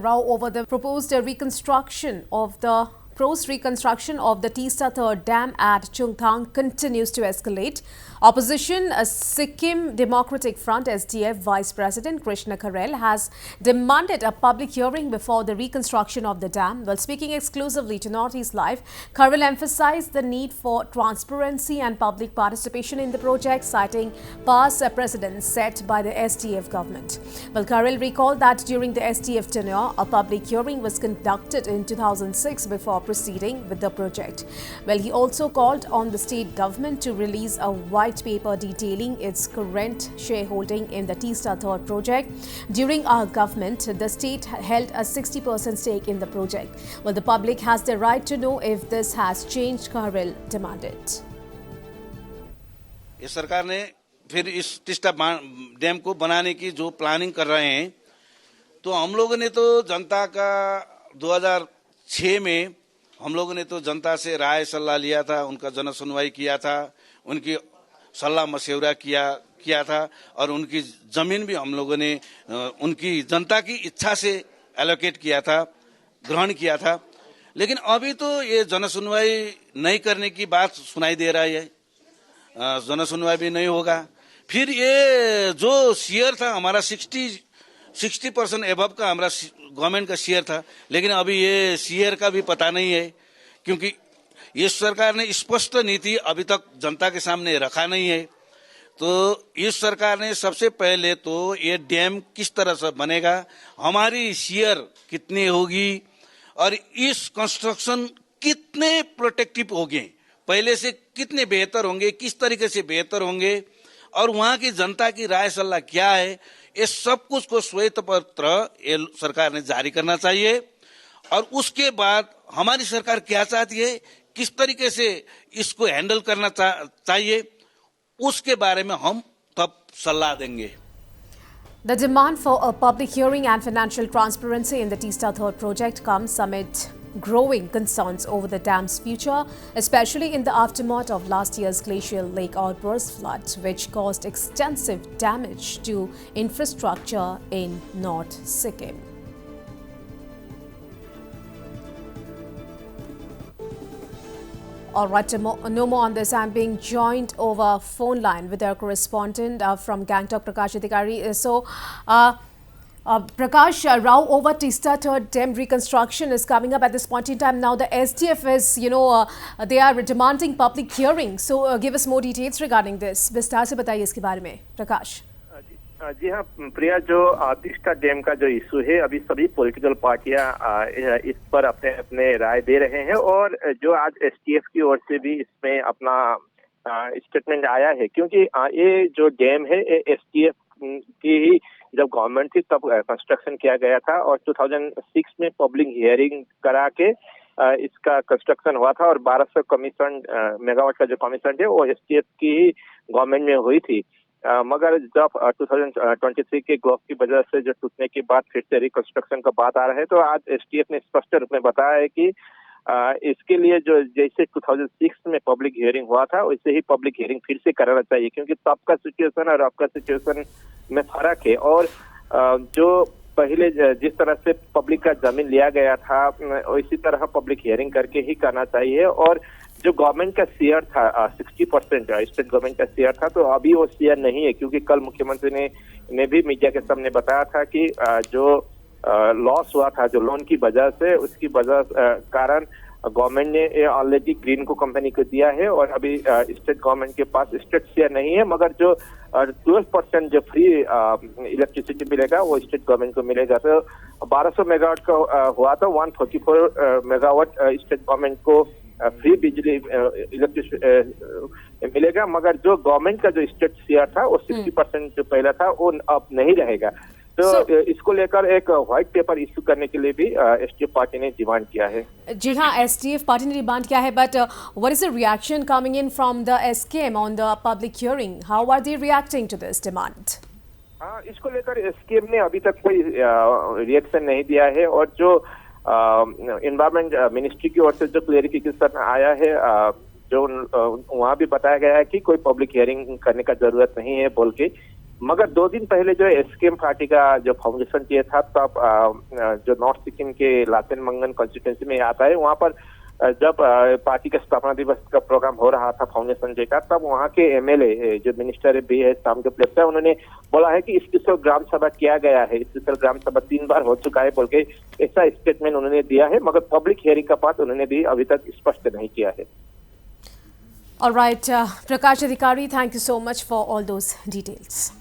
row over the proposed reconstruction of the Teesta Third Dam at Chungthang continues to escalate. Opposition Sikkim Democratic Front SDF Vice President Krishna Kharel has demanded a public hearing before the reconstruction of the dam. While speaking exclusively to Northeast Live, Kharel emphasized the need for transparency and public participation in the project, citing past precedents set by the SDF government. Well, Kharel recalled that during the SDF tenure, a public hearing was conducted in 2006 before proceeding with the project. Well, he also called on the state government to release a white paper detailing its current shareholding in the Teesta Third project. During our government, the state held a 60% stake in the project. Well, the public has the right to know if this has changed, Kharel demanded. ये सरकार ने फिर इस Teesta dam को बनाने की जो planning कर रहे हैं, तो हम लोगों ने तो जनता का 2006 में हम लोगों ने तो जनता से राय सलाह लिया था, उनका जन सुनवाई किया था, उनकी सलाह मशवरा किया था और उनकी जमीन भी हम लोगों ने उनकी जनता की इच्छा से एलोकेट किया था, ग्रहण किया था। लेकिन अभी तो ये जन सुनवाई नहीं करने की बात सुनाई दे रहा है, जन सुनवाई भी नहीं होगा। फिर ये जो शेयर था हमारा 60% एबव का हमारा गवर्नमेंट का शेयर था, लेकिन अभी ये शेयर का भी पता नहीं है, क्योंकि ये सरकार ने स्पष्ट नीति अभी तक जनता के सामने रखा नहीं है। तो इस सरकार ने सबसे पहले तो ये डैम किस तरह से बनेगा, हमारी शेयर कितनी होगी और इस कंस्ट्रक्शन कितने प्रोटेक्टिव होंगे, पहले से कितने बेहतर होंगे, किस तरीके से बेहतर होंगे और वहां की जनता की राय सलाह क्या है, ये सब कुछ को श्वेत पत्र ये सरकार ने जारी करना चाहिए। और उसके बाद हमारी सरकार क्या चाहती है, किस तरीके से इसको हैंडल करना चाहिए, उसके बारे में हम तब सलाह देंगे। The demand for a public hearing and financial transparency in the Teesta Third project comes amid growing concerns over the dam's future, especially in the aftermath of last year's glacial lake outburst flood, which caused extensive damage to infrastructure in North Sikkim. All right, no more on this. I'm being joined over phone line with our correspondent from Gangtok, Prakash Adhikari. Prakash, row over Teesta Third Dam reconstruction is coming up at this point in time. Now the SDF is, they are demanding public hearing. So give us more details regarding this. विस्तार से बताइए इसके बारे में, प्रकाश। जी हाँ प्रिया, जो Teesta dam का जो इशू है, अभी सभी पॉलिटिकल पार्टियां इस पर अपने अपने राय दे रहे हैं और जो आज एसटीएफ की ओर से भी इसमें अपना स्टेटमेंट आया है, क्योंकि ये जो डैम है एसटीएफ की ही जब गवर्नमेंट थी तब कंस्ट्रक्शन किया गया था और 2006 में पब्लिक हियरिंग करा के इसका कंस्ट्रक्शन हुआ था और 1200 कमीशन मेगावाट का जो कमीशन है वो एसटीएफ की ही गवर्नमेंट में हुई थी। मगर जब 2023 के ग्लोव की वजह से जो टूटने के बाद फिर से रिकंस्ट्रक्शन का बात आ रहा है, तो आज एसटीएफ ने स्पष्ट रूप में बताया है कि इसके लिए जो जैसे 2006 में पब्लिक हियरिंग हुआ था वैसे ही पब्लिक हियरिंग फिर से कराना चाहिए, क्योंकि तब का सिचुएशन और अब का सिचुएशन में फर्क है। और जो पहले जिस तरह से पब्लिक का जमीन लिया गया था उसी तरह पब्लिक हियरिंग करके ही करना चाहिए। और जो गवर्नमेंट का शेयर था 60% स्टेट गवर्नमेंट का शेयर था, तो अभी वो शेयर नहीं है, क्योंकि कल मुख्यमंत्री ने भी मीडिया के सामने बताया था कि जो लॉस हुआ था जो लोन की वजह से, उसकी वजह कारण गवर्नमेंट ने ऑलरेडी ग्रीन को कंपनी को दिया है और अभी स्टेट गवर्नमेंट के पास स्टेट शेयर नहीं है। मगर जो 12% जो फ्री इलेक्ट्रिसिटी मिलेगा वो स्टेट गवर्नमेंट को मिलेगा। तो 1200 मेगावाट का हुआ था, 144 मेगावाट स्टेट गवर्नमेंट को फ्री बिजली इलेक्ट्रिसिटी मिलेगा। मगर जो गवर्नमेंट का जो स्टेट शेयर था वो 60% जो पहला था वो अब नहीं रहेगा। तो इसको लेकर एक व्हाइट पेपर इश्यू करने के लिए भी एसटीएफ पार्टी ने डिमांड किया है। जी हाँ, एसटीएफ पार्टी ने डिमांड किया है, but what is the reaction coming in from the SKM on the public hearing? How are they reacting to this demand? हाँ, इसको लेकर एसकेएम ने अभी तक कोई रिएक्शन नहीं दिया है और जो एनवायरमेंट मिनिस्ट्री की ओर से जो क्लेरिफिकेशन आया है, जो वहाँ भी बताया गया है कि कोई पब्लिक हियरिंग करने का जरूरत नहीं है बोल के। मगर 2 दिन पहले जो एसकेएम पार्टी का जो फाउंडेशन डे था, तब जो नॉर्थ सिक्किम के लाचेन मंगन कॉन्स्टिट्यूंसी में आता है, वहां पर जब पार्टी का स्थापना दिवस का प्रोग्राम हो रहा था फाउंडेशन डे का, तब वहां के एमएलए जो मिनिस्टर भी है सामदेव लेप्चा, उन्होंने बोला है कि स्पेशल ग्राम सभा किया गया है, स्पेशल ग्राम सभा 3 बार हो चुका है बोल के ऐसा स्टेटमेंट उन्होंने दिया है, मगर पब्लिक हियरिंग का बात उन्होंने भी अभी तक स्पष्ट नहीं किया है। All right, Prakash Adhikari, thank you so much for all those details.